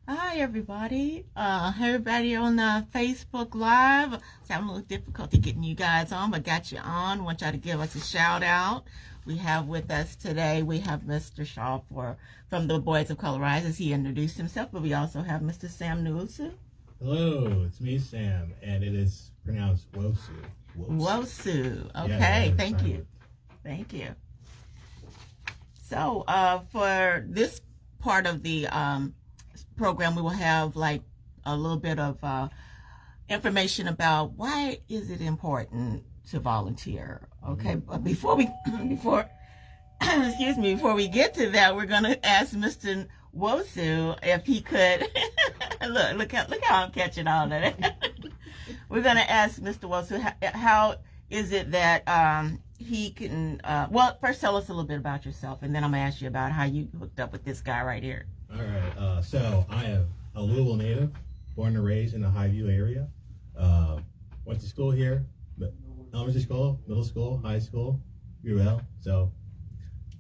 Hi, everybody. Everybody on Facebook Live. It's having a little difficulty getting you guys on, but got you on. Want y'all to give us a shout out. We have with us today, we have Mr. Shaw from the Boys of Color Rise, as he introduced himself, but we also have Mr. Sam Newsu. Hello, it's me, Sam, and it is pronounced Wosu. Wosu. Okay, yeah, thank you. Thank you. So, for this part of the program, we will have like a little bit of information about why is it important to volunteer. Okay, but before excuse me, before we get to that, we're gonna ask Mr. Wosu if he could look how I'm catching all of that. We're gonna ask Mr. Wosu how is it that he can well, first tell us a little bit about yourself, and then I'm gonna ask you about how you hooked up with this guy right here. All right, so I am a Louisville native, born and raised in the Highview area. Went to school here, elementary school, middle school, high school, UL. So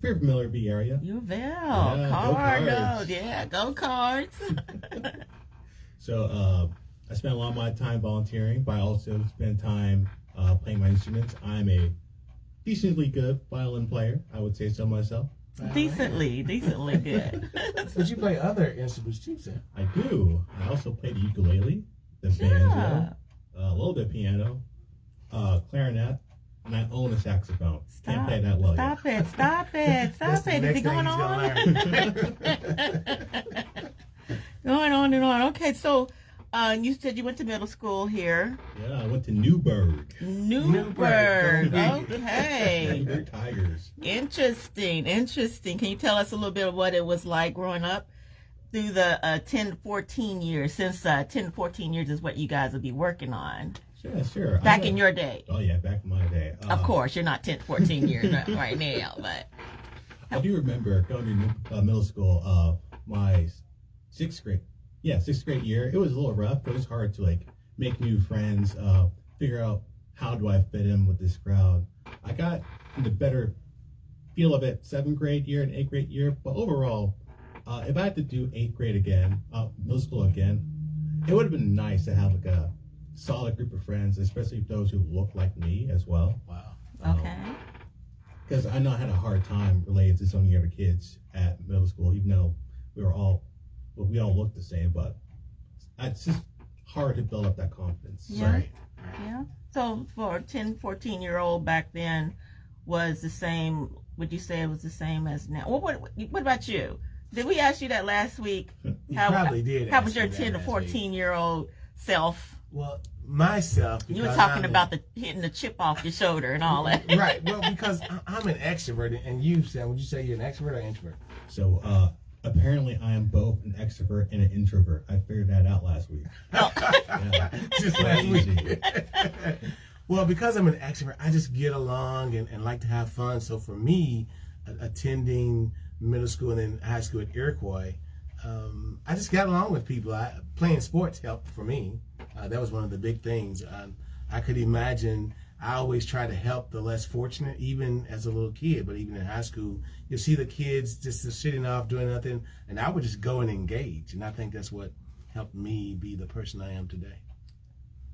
pretty familiar with the area. UL, yeah, Cards. Yeah, go Cards. So I spent a lot of my time volunteering, but I also spend time playing my instruments. I'm a decently good violin player, I would say so myself. Decently good. But you play other instruments too, Sam. I do. I also play the ukulele, the banjo, a little bit of piano, clarinet, and I own a saxophone. Can't play that well yet. Stop it. Is it going on? Going on and on. Okay, so you said you went to middle school here. Yeah, I went to Newburgh. Newburgh. Okay. Newburgh Tigers. Interesting. Can you tell us a little bit of what it was like growing up through the 10 to 14 years, since 10 to 14 years is what you guys will be working on? Sure. Back in your day. Oh, yeah, back in my day. Of course, you're not 10 to 14 years right now, but. I do remember going to middle school, my sixth grade year. It was a little rough, but it was hard to make new friends, figure out how do I fit in with this crowd. I got the better feel of it 7th grade year and 8th grade year, but overall, if I had to do 8th grade again, middle school again, it would have been nice to have a solid group of friends, especially those who look like me as well. Wow. Okay. Because I know I had a hard time related to some of the other kids at middle school, even though we all look the same, but it's just hard to build up that confidence. Yeah. Right. Yeah. So for a 10, 14-year-old back then was the same, would you say it was the same as now? What about you? Did we ask you that last week? You probably did. How was your 10 to 14-year-old self? Well, myself. You were talking about hitting the chip off your shoulder and all that. Right. Well, because I'm an extrovert, and you, Sam, would you say you're an extrovert or introvert? So apparently I am both an extrovert and an introvert. I figured that out last week. Oh. Yeah. Just last week. Well, because I'm an extrovert, I just get along and like to have fun. So for me, attending middle school and then high school at Iroquois, I just got along with people. Playing sports helped for me. That was one of the big things. I could imagine. I always try to help the less fortunate, even as a little kid. But even in high school, you see the kids just sitting off doing nothing, and I would just go and engage. And I think that's what helped me be the person I am today.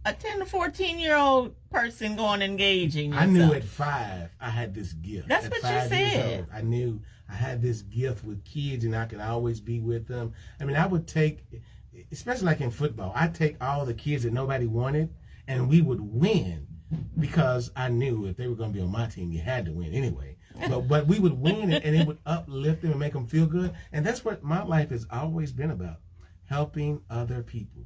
A 10 to 14-year-old person going engaging yourself. I knew at 5 I had this gift. That's at what 5 you years said. old, I knew I had this gift with kids, and I could always be with them. I mean, I would take, especially like in football, I'd take all the kids that nobody wanted, and we would win because I knew if they were going to be on my team, you had to win anyway. But we would win, and it would uplift them and make them feel good. And that's what my life has always been about, helping other people.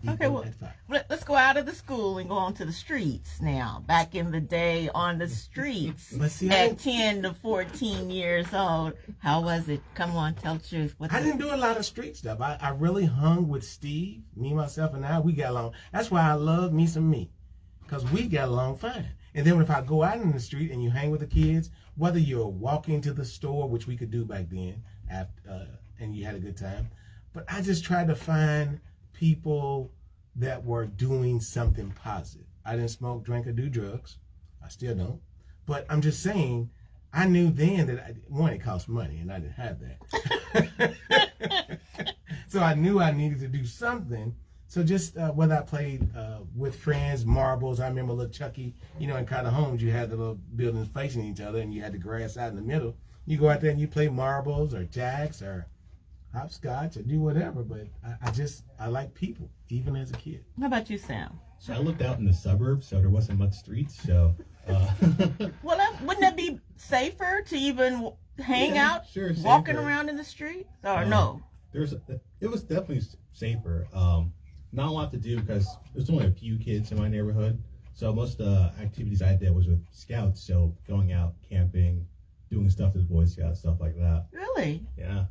Okay, well, let's go out of the school and go on to the streets now. Back in the day, on the streets, at 10 to 14 years old, how was it? Come on, tell the truth. I didn't do a lot of street stuff. I really hung with Steve, me, myself, and I. We got along. That's why I love me some me, because we got along fine. And then if I go out in the street and you hang with the kids, whether you're walking to the store, which we could do back then, and you had a good time, but I just tried to find people that were doing something positive. I didn't smoke, drink, or do drugs. I still don't. But I'm just saying, I knew then that, one, it cost money, and I didn't have that. So I knew I needed to do something. So just whether I played with friends, marbles. I remember little Chucky, in kind of homes, you had the little buildings facing each other and you had the grass out in the middle. You go out there and you play marbles or jacks or hopscotch or do whatever. But I like people, even as a kid. How about you, Sam? So I lived out in the suburbs, so there wasn't much streets. So, Well, wouldn't that be safer to even hang out, sure, walking safer. around in the street? Or no? It was definitely safer. Not a lot to do because there's only a few kids in my neighborhood. So most of the activities I did was with scouts. So going out, camping, doing stuff with Boy Scouts, stuff like that. Really? Yeah.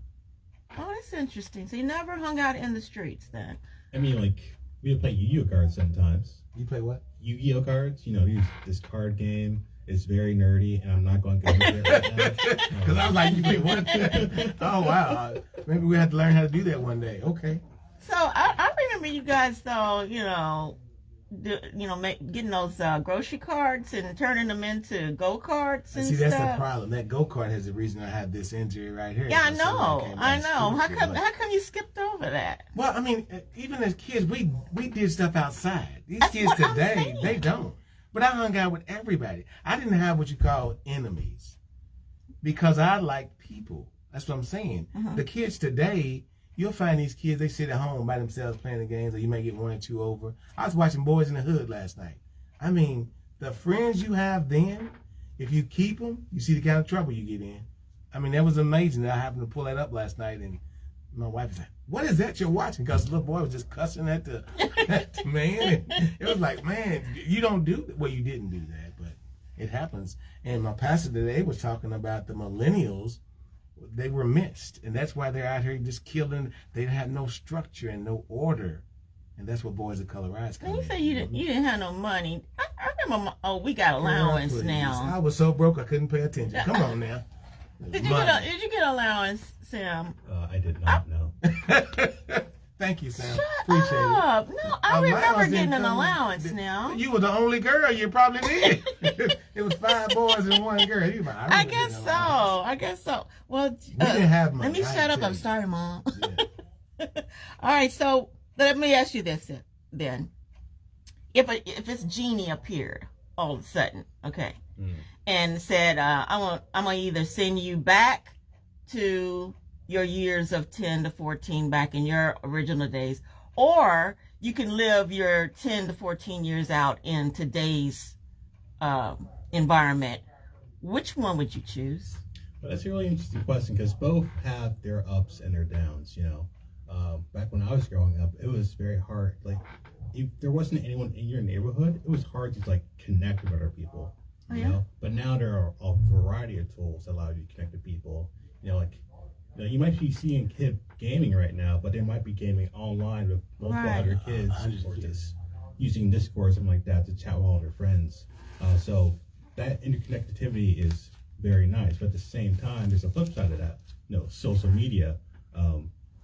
Oh, that's interesting. So you never hung out in the streets then? I mean, like, we would play Yu-Gi-Oh cards sometimes. You play what? Yu-Gi-Oh cards. This card game. It's very nerdy, and I'm not going to go into it right now. Because I was like, you play what? Oh, wow. Maybe we have to learn how to do that one day. Okay. So I remember you guys though, getting those grocery carts and turning them into go-karts and See, that's stuff. the problem. That go-kart has the reason I have this injury right here. Yeah, I So someone came know. by I and know. scooted it, but- How come you skipped over that? Well, I mean, even as kids, we did stuff outside. These That's kids what I'm today, saying. they don't. But I hung out with everybody. I didn't have what you call enemies because I like people. That's what I'm saying. The kids today, you'll find these kids, they sit at home by themselves playing the games, or you may get one or two over. I was watching Boys in the Hood last night. I mean, the friends you have then, if you keep them, you see the kind of trouble you get in. I mean, that was amazing. I happened to pull that up last night, and my wife was like, "What is that you're watching?" Because the little boy was just cussing at the man. And it was like, man, you don't do that. Well, you didn't do that, but it happens. And my pastor today was talking about the millennials. They were missed, and that's why they're out here just killing. They had no structure and no order, and that's what Boys of Color Rise come And you in. say you didn't have no money. I remember. We got allowance Please. now. I was so broke I couldn't pay attention. Come on now. Did you get allowance, Sam? I did not know. Thank you, Sam. Shut Appreciate it. up. No, I remember Allowance getting didn't an come- allowance now. You were the only girl. You probably did. It was 5 boys and 1 girl. You might- I remember guess getting so. an allowance. I guess so. Well, We didn't have money. let me I shut up. tell I'm you. sorry, Mom. Yeah. All right, so let me ask you this then. If this genie appeared all of a sudden, okay, and said, I'm gonna either send you back to your years of 10 to 14 back in your original days, or you can live your 10 to 14 years out in today's environment, which one would you choose? Well, that's a really interesting question because both have their ups and their downs. Back when I was growing up, it was very hard. Like, if there wasn't anyone in your neighborhood, it was hard to like connect with other people. You know. But now there are a variety of tools that allow you to connect with people. You might be seeing kid gaming right now, but they might be gaming online with multiple Right. other kids, or just using Discord or something like that to chat with all their friends. So that interconnectivity is very nice. But at the same time, there's a flip side of that. Social media,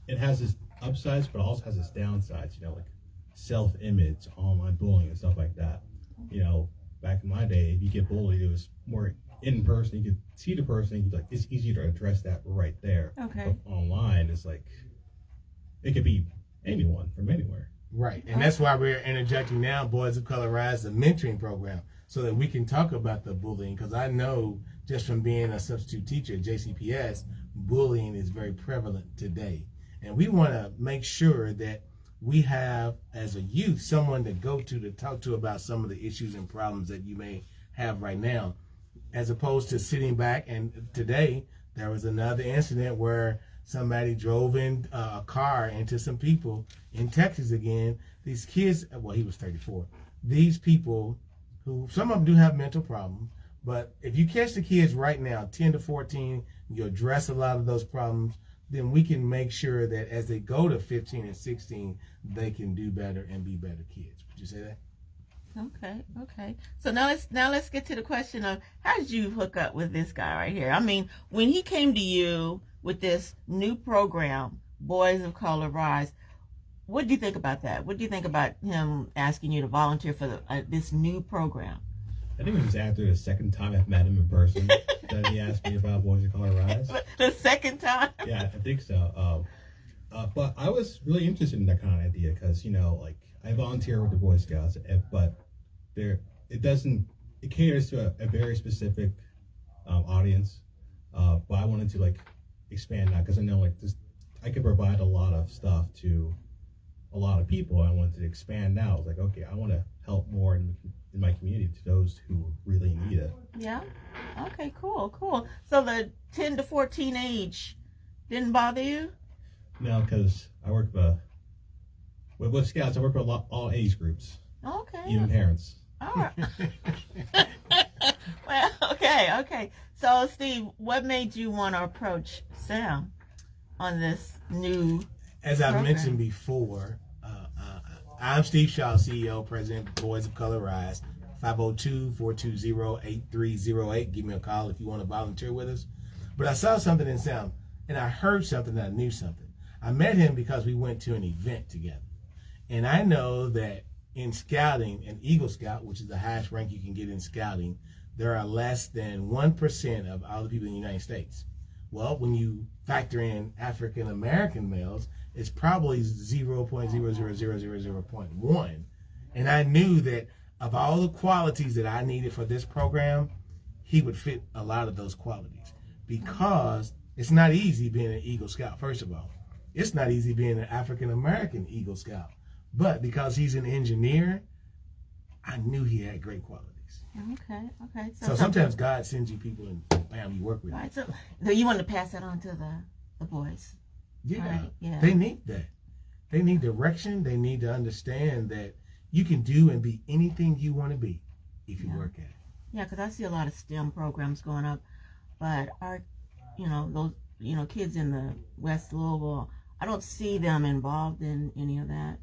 it has its upsides, but also has its downsides. Like self-image, online bullying, and stuff like that. Back in my day, if you get bullied, it was more in person. You could see the person. It's easier to address that right there. Okay. But online, it's like it could be anyone from anywhere. Right. And that's why we're interjecting now Boys of Color Rise, the mentoring program, so that we can talk about the bullying. Because I know just from being a substitute teacher at JCPS, bullying is very prevalent today. And we want to make sure that we have, as a youth, someone to go to talk to about some of the issues and problems that you may have right now, as opposed to sitting back. And today, there was another incident where somebody drove in a car into some people in Texas again. These kids, well, he was 34. These people, who some of them do have mental problems, but if you catch the kids right now, 10 to 14, you address a lot of those problems, then we can make sure that as they go to 15 and 16, they can do better and be better kids. Would you say that? Okay. So now let's get to the question of how did you hook up with this guy right here? I mean, when he came to you with this new program, Boys of Color Rise, what do you think about that? What do you think about him asking you to volunteer for this new program? I think it was after the second time I've met him in person that he asked me about Boys of Color Rise. The second time? Yeah, I think so. But I was really interested in that kind of idea because, like I volunteer with the Boy Scouts, but it caters to a very specific audience. But I wanted to like expand that because I know like this, I could provide a lot of stuff to a lot of people. I wanted to expand out. I was like, okay, I want to help more in my community to those who really need it. Yeah. Okay, cool. So the 10 to 14 age didn't bother you? No, because I work with Scouts. I work with all age groups. Okay. Even parents. All right. Well, okay. So, Steve, what made you want to approach Sam on this new As I program? mentioned before, I'm Steve Shaw, CEO, President, Boys of Color Rise. 502-420-8308. Give me a call if you want to volunteer with us. But I saw something in Sam, and I heard something, and I knew something. I met him because we went to an event together. And I know that in scouting, an Eagle Scout, which is the highest rank you can get in scouting, there are less than 1% of all the people in the United States. Well, when you factor in African American males, it's probably 0.00000.1. And I knew that of all the qualities that I needed for this program, he would fit a lot of those qualities. Because it's not easy being an Eagle Scout, first of all. It's not easy being an African American Eagle Scout. But because he's an engineer, I knew he had great qualities. Okay. So sometimes God sends you people and bam, you work with them. Right. So you want to pass that on to the boys? Yeah. Right, yeah. They need that. They need direction. They need to understand that you can do and be anything you want to be if you work at it. Yeah, because I see a lot of STEM programs going up, but those kids in the West Louisville, I don't see them involved in any of that.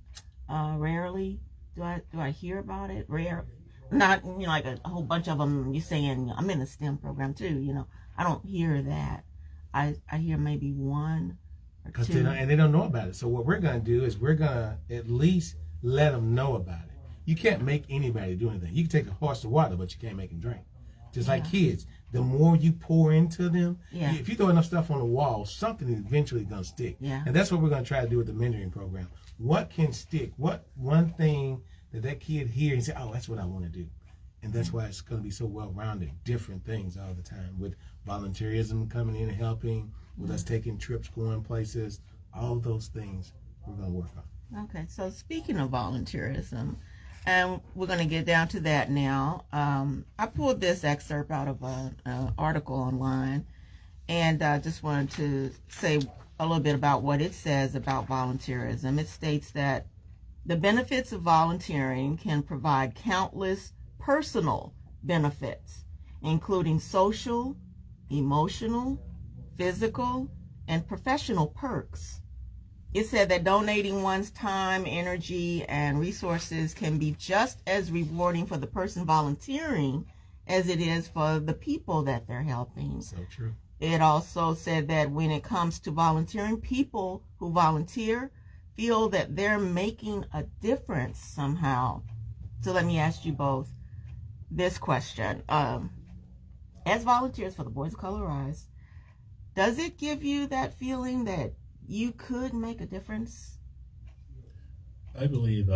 Rarely do I hear about it. Rare, not like a whole bunch of them. You saying I'm in the STEM program too. I don't hear that. I hear maybe one or two. They don't know about it. So what we're going to do is we're going to at least let them know about it. You can't make anybody do anything. You can take a horse to water, but you can't make them drink. Just like kids, the more you pour into them, if you throw enough stuff on the wall, something is eventually going to stick. Yeah. And that's what we're going to try to do with the mentoring program. What can stick? What one thing that kid hears and say, oh, that's what I want to do. And that's why it's going to be so well-rounded, different things all the time, with volunteerism coming in and helping, with us taking trips, going places, all those things we're going to work on. Okay, so speaking of volunteerism, and we're going to get down to that now. I pulled this excerpt out of an article online, and I just wanted to say a little bit about what it says about volunteerism. It states that the benefits of volunteering can provide countless personal benefits, including social, emotional, physical, and professional perks. It said that donating one's time, energy, and resources can be just as rewarding for the person volunteering as it is for the people that they're helping. So true. It also said that when it comes to volunteering, people who volunteer feel that they're making a difference somehow. So let me ask you both this question. As volunteers for the Boys of Color Rise, does it give you that feeling that you could make a difference? I believe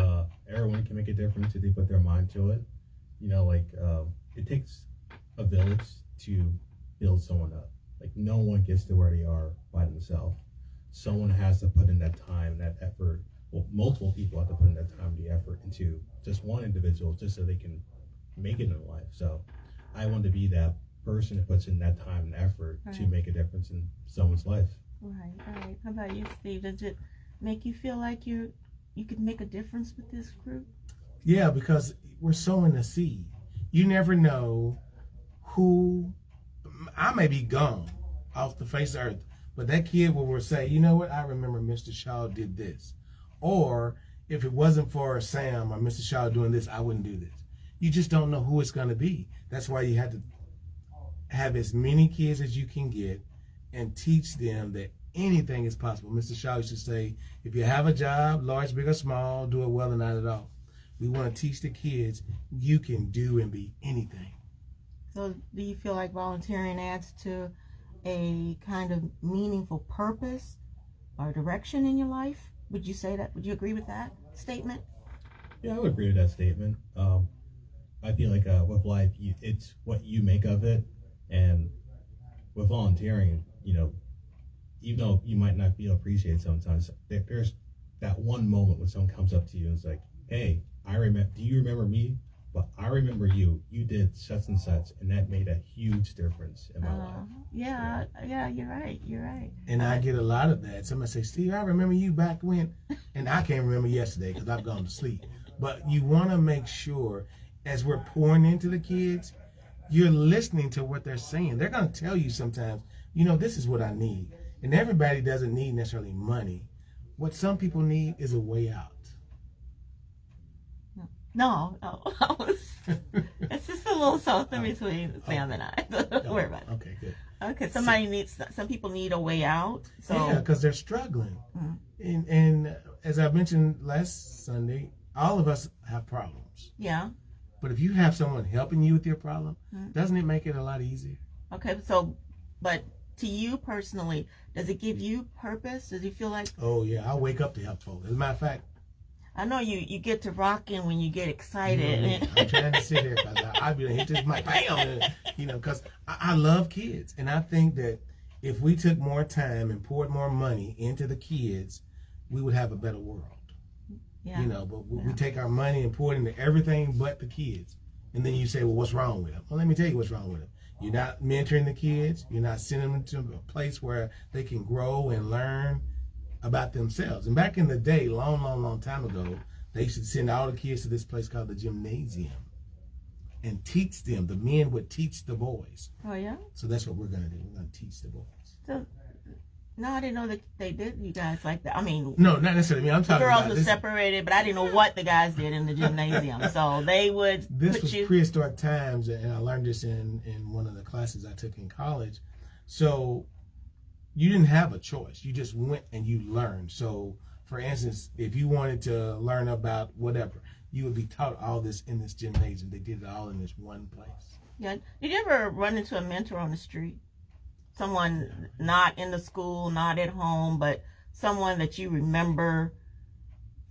everyone can make a difference if they put their mind to it. It takes a village to build someone up. Like, no one gets to where they are by themselves. Someone has to put in that time, that effort. Well, multiple people have to put in that time, the effort into just one individual, just so they can make it in life. So I want to be that person that puts in that time and effort to make a difference in someone's life. Right. How about you, Steve? Does it make you feel like you could make a difference with this group? Yeah, because we're sowing the seed. You never know who. I may be gone off the face of earth, but that kid will say, you know what, I remember Mr. Shaw did this. Or if it wasn't for Sam or Mr. Shaw doing this, I wouldn't do this. You just don't know who it's going to be. That's why you have to have as many kids as you can get and teach them that anything is possible. Mr. Shaw used to say, if you have a job, large, big, or small, do it well or not at all. We want to teach the kids you can do and be anything. So do you feel like volunteering adds to a kind of meaningful purpose or direction in your life? Would you say that? Would you agree with that statement? Yeah, I would agree with that statement. I feel like with life, it's what you make of it, and with volunteering, even though you might not feel appreciated sometimes, there's that one moment when someone comes up to you and is like, "Hey, I remember. Do you remember me? But I remember you. You did such and such, and that made a huge difference in my life." Yeah, you're right. You're right. And I get a lot of that. Somebody say, "Steve, I remember you back when," and I can't remember yesterday because I've gone to sleep. But you want to make sure, as we're pouring into the kids, you're listening to what they're saying. They're going to tell you sometimes, this is what I need. And everybody doesn't need necessarily money. What some people need is a way out. No. It's just a little something between Sam and I. Don't worry about it. Okay, good. Okay, some people need a way out. So yeah, because they're struggling. And as I mentioned last Sunday, all of us have problems. Yeah. But if you have someone helping you with your problem, doesn't it make it a lot easier? Okay, so, but to you personally, does it give you purpose? Does you feel like... Oh, yeah, I wake up to help folks. As a matter of fact, I know you get to rocking when you get excited. I'm trying to sit here because I'll be hit this mic, bam, because I love kids. And I think that if we took more time and poured more money into the kids, we would have a better world. Yeah. But we take our money and pour it into everything but the kids. And then you say, well, what's wrong with them? Well, let me tell you what's wrong with them. You're not mentoring the kids. You're not sending them to a place where they can grow and learn about themselves. And back in the day, long time ago, they used to send all the kids to this place called the gymnasium and teach them. The men would teach the boys. Oh, yeah? So that's what we're going to do. We're going to teach the boys. So, no, I didn't know that they did you guys like that. I mean, no, not necessarily. I'm talking girls about were this. separated, but I didn't know what the guys did in the gymnasium. So they would This was prehistoric times, and I learned this in one of the classes I took in college. So you didn't have a choice. You just went and you learned. So, for instance, if you wanted to learn about whatever, you would be taught all this in this gymnasium. They did it all in this one place. Yeah. Did you ever run into a mentor on the street? Someone not in the school, not at home, but someone that you remember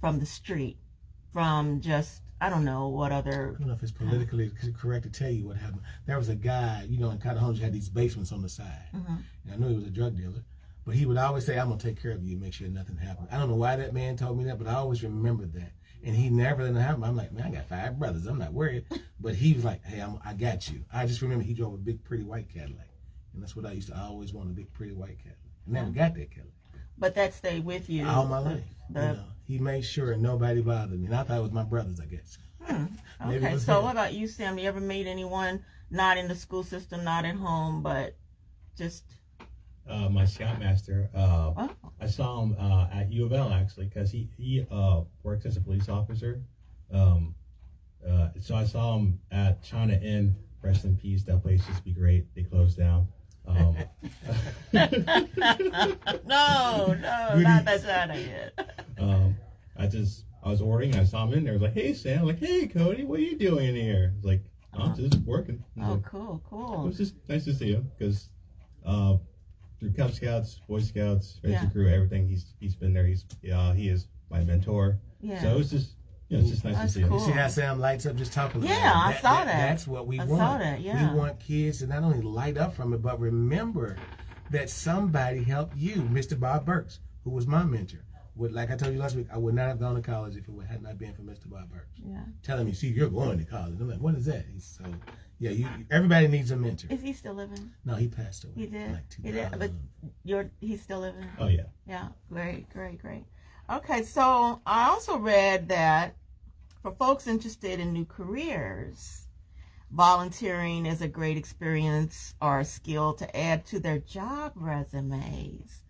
from the street, from just, I don't know, what other... I don't know if it's politically correct to tell you what happened. There was a guy, in kind of homes, you had these basements on the side. And I knew he was a drug dealer, but he would always say, I'm going to take care of you, make sure nothing happens. I don't know why that man told me that, but I always remembered that. And he never let it happen. I'm like, man, I got 5 brothers. I'm not worried. But he was like, hey, I got you. I just remember he drove a big, pretty white Cadillac. And that's what I used to always want, a big, pretty white Cadillac. I never got that Cadillac. But that stayed with you. All my life. He made sure nobody bothered me. And I thought it was my brothers, I guess. Okay, so what about you, Sam? You ever meet anyone not in the school system, not at home, but just... My scoutmaster, I saw him at U of L, actually, because he works as a police officer. So I saw him at China Inn. Rest in peace. That place used to be great. They closed down. No, not that China Inn. I was ordering. I saw him in there. I was like, "Hey, Sam." I'm like, "Hey, Cody. What are you doing in here?" It's like, "I'm just working." Like, cool. It was just nice to see him because through Cub Scouts, Boy Scouts, Ranger Crew, everything, he's been there. He is my mentor. Yeah. So it's just nice to see him. You see how Sam lights up just talking about it? Yeah, I saw that. That's what we want. I saw that, yeah. We want kids to not only light up from it, but remember that somebody helped you. Mr. Bob Burks, who was my mentor. Like I told you last week, I would not have gone to college if it had not been for Mr. Bob Burks. Yeah. Telling me, see, you're going to college. I'm like, what is that? So, yeah, everybody needs a mentor. Is he still living? No, he passed away. He did? Like he did, but he's still living? Oh, yeah. Yeah, great. Okay, so I also read that for folks interested in new careers, volunteering is a great experience or a skill to add to their job resumes.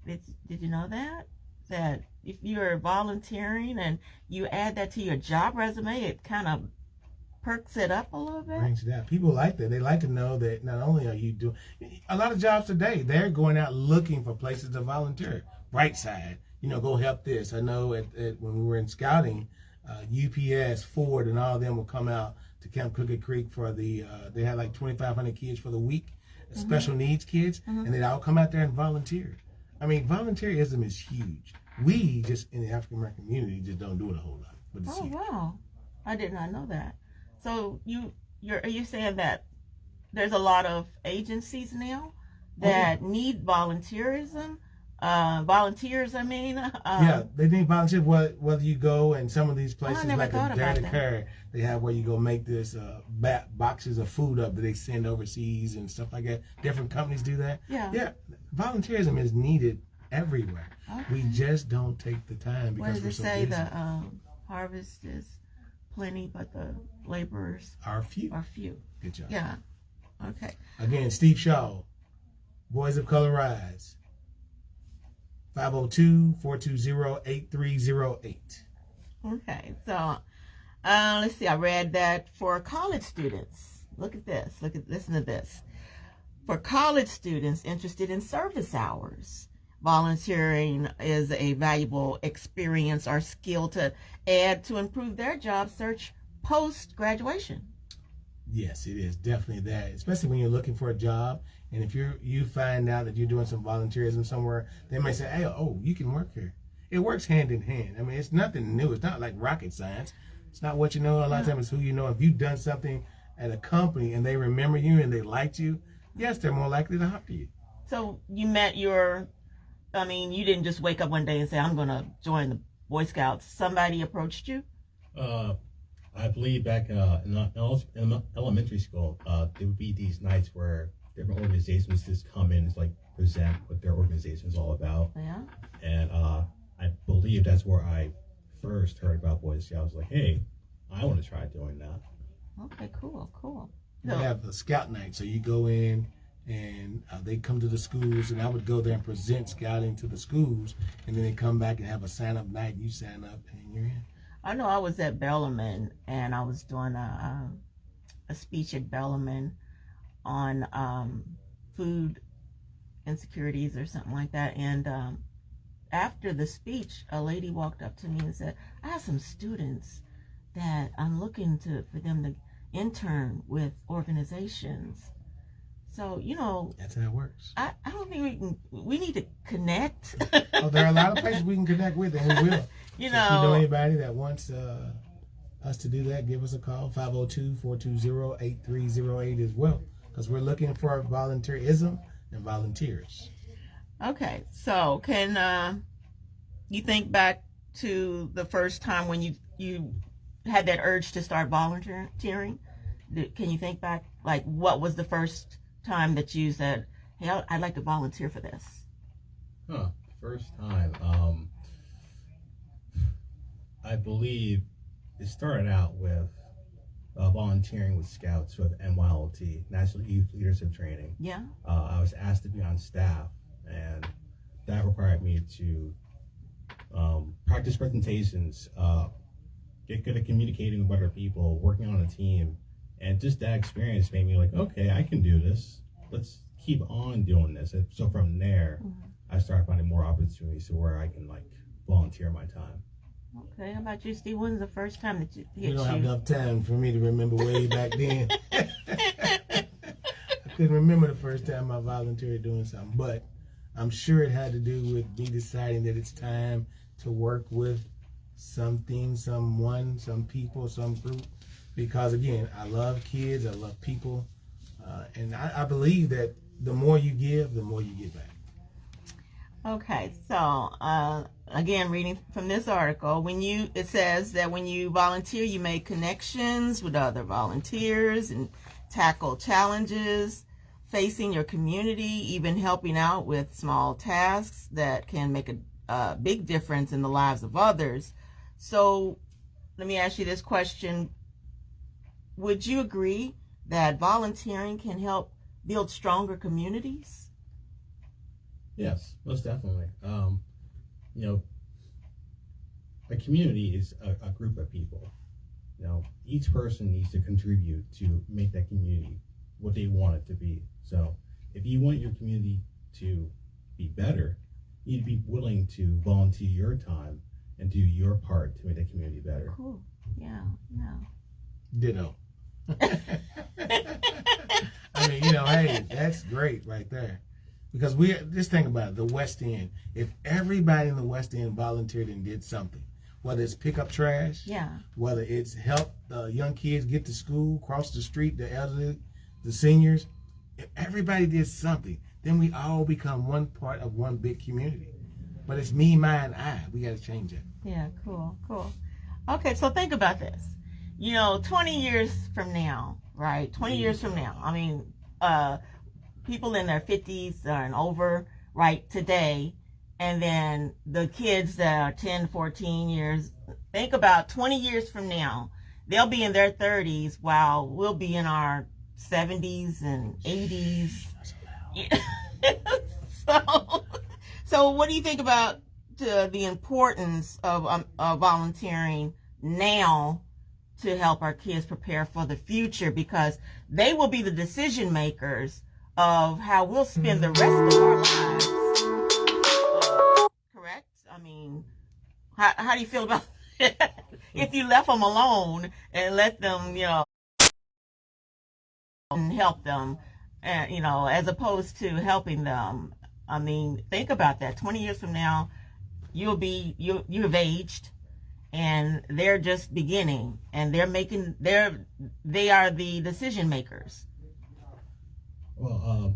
Did you know that? That if you're volunteering and you add that to your job resume, it kind of perks it up a little bit. Brings it out. People like that. They like to know that not only are you doing a lot of jobs today, they're going out looking for places to volunteer. Bright side, go help this. I know when we were in scouting, UPS, Ford, and all of them will come out to Camp Crooked Creek for they had like 2,500 kids for the week, special needs kids, and they'd all come out there and volunteer. I mean, volunteerism is huge. We just in the African American community just don't do it a whole lot. But it's huge. Wow, I did not know that. So are you saying that there's a lot of agencies now that need volunteerism? Volunteers, I mean. Yeah, they need volunteers. Whether you go and some of these places like a Dare to Care, they have where you go make this boxes of food up that they send overseas and stuff like that. Different companies do that. Yeah. Volunteerism is needed everywhere. Okay. We just don't take the time because we're so busy. What does it say? The harvest is plenty, but the laborers are few. Good job. Yeah. Okay. Again, Steve Shaw, Boys of Color Rise. 502-420-8308. Okay, so let's see. I read that for college students. Listen to this. For college students interested in service hours, volunteering is a valuable experience or skill to add to improve their job search post-graduation. Yes, it is definitely that, especially when you're looking for a job. And if you find out that you're doing some volunteerism somewhere, they might say, hey, you can work here. It works hand in hand. I mean, it's nothing new. It's not like rocket science. It's not what you know. A lot of times it's who you know. If you've done something at a company and they remember you and they liked you, yes, they're more likely to hire you. So you met you didn't just wake up one day and say, I'm going to join the Boy Scouts. Somebody approached you? I believe back in elementary school, there would be these nights where different organizations just come in and present what their organization is all about. Yeah. And I believe that's where I first heard about Boy Scouts. I was like, hey, I want to try doing that. Okay, cool. We have a scout night, so you go in and they come to the schools, and I would go there and present scouting to the schools, and then they come back and have a sign-up night. You sign up, and you're in. I know I was at Bellarmine, and I was doing a speech at Bellarmine on food insecurities or something like that. And after the speech, a lady walked up to me and said, I have some students that I'm looking for them to intern with organizations. So, that's how it works. I don't think we need to connect. There are a lot of places we can connect with, and we will. If you know anybody that wants us to do that, give us a call, 502-420-8308 as well, because we're looking for volunteerism and volunteers. Okay, so can you think back to the first time when you had that urge to start volunteering? Can you think back, what was the first time that you said, hey, I'd like to volunteer for this? First time. I believe it started out with volunteering with Scouts with NYLT, National Youth Leadership Training. Yeah. I was asked to be on staff, and that required me to practice presentations, get good at communicating with other people, working on a team, and just that experience made me okay, I can do this. Let's keep on doing this. And so from there, I started finding more opportunities to where I can volunteer my time. Okay, how about you, Steve? When's the first time that you don't have enough time for me to remember way back then. I couldn't remember the first time I volunteered doing something, but I'm sure it had to do with me deciding that it's time to work with something, someone, some people, some group, because again, I love kids, I love people, and I believe that the more you give, the more you get back. Okay, so again, reading from this article, it says that when you volunteer, you make connections with other volunteers and tackle challenges facing your community, even helping out with small tasks that can make a big difference in the lives of others. So let me ask you this question. Would you agree that volunteering can help build stronger communities? Yes, most definitely. A community is a group of people. Each person needs to contribute to make that community what they want it to be. So if you want your community to be better, you need to be willing to volunteer your time and do your part to make that community better. Cool. Yeah. Ditto. I mean, hey, that's great right there. Because we just think about it, the West End. If everybody in the West End volunteered and did something, whether it's pick up trash, Yeah. whether it's help young kids get to school, cross the street, the elderly, the seniors, if everybody did something, then we all become one part of one big community. But it's me, mine, I. We got to change it. Yeah, cool. Okay, so think about this. 20 years from now, right? 20 years from now, I mean, people in their 50s and over, right, today, and then the kids that are 10, 14 years, think about 20 years from now, they'll be in their 30s while we'll be in our 70s and 80s. So what do you think about the importance of volunteering now to help our kids prepare for the future? Because they will be the decision makers of how we'll spend the rest of our lives. Correct? I mean, how do you feel about that? If you left them alone and let them, and help them, as opposed to helping them. I mean, think about that. 20 years from now, you have aged, and they're just beginning, and they are the decision makers. Well,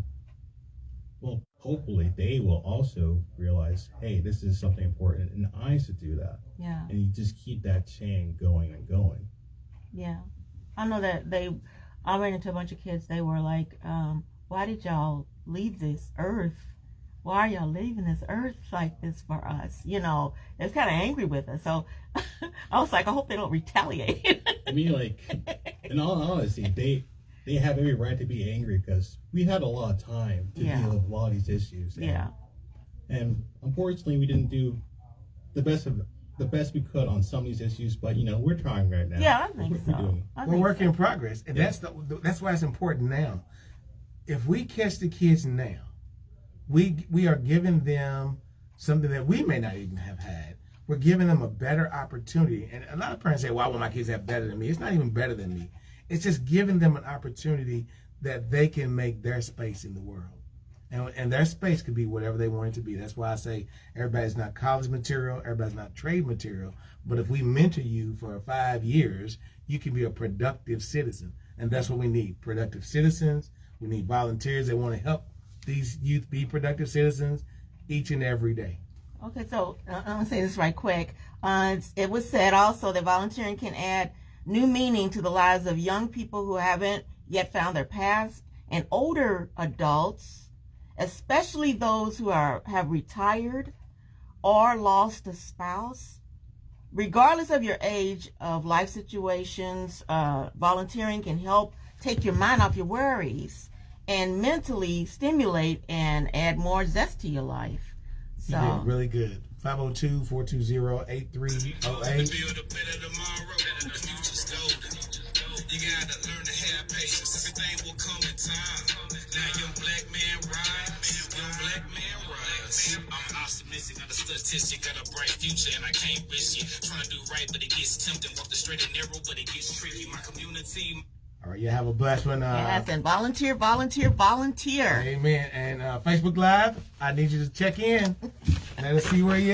hopefully they will also realize, hey, this is something important, and I should do that. Yeah. And you just keep that chain going and going. Yeah. I know that I ran into a bunch of kids. They were like, why did y'all leave this earth? Why are y'all leaving this earth like this for us? It's kind of angry with us. So I was like, I hope they don't retaliate. I mean, like, in all honesty, they have every right to be angry because we had a lot of time to deal with a lot of these issues. And unfortunately, we didn't do the best we could on some of these issues, but we're trying right now. Yeah, I think so. We're working in progress, and that's why it's important now. If we catch the kids now, we are giving them something that we may not even have had. We're giving them a better opportunity. And a lot of parents say, well, I want my kids to have better than me. It's not even better than me. It's just giving them an opportunity that they can make their space in the world. And their space could be whatever they want it to be. That's why I say everybody's not college material, everybody's not trade material. But if we mentor you for 5 years, you can be a productive citizen. And that's what we need, productive citizens. We need volunteers that want to help these youth be productive citizens each and every day. Okay, so I'm going to say this right quick. It was said also that volunteering can add new meaning to the lives of young people who haven't yet found their paths, and older adults, especially those who have retired or lost a spouse. Regardless of your age of life situations, volunteering can help take your mind off your worries and mentally stimulate and add more zest to your life. So you did really good. 502-420-8308. You gotta learn to have patience. Everything will come in time. Now young black man rise. Young black man rise. I'm optimistic, not a statistic, got a bright future, and I can't risk it. Trying to do right, but it gets tempting. Walk the straight and narrow, but it gets tricky. My community. All right, you have a blessed one. yes, and volunteer. Amen. And Facebook Live, I need you to check in. Let us see where you're at.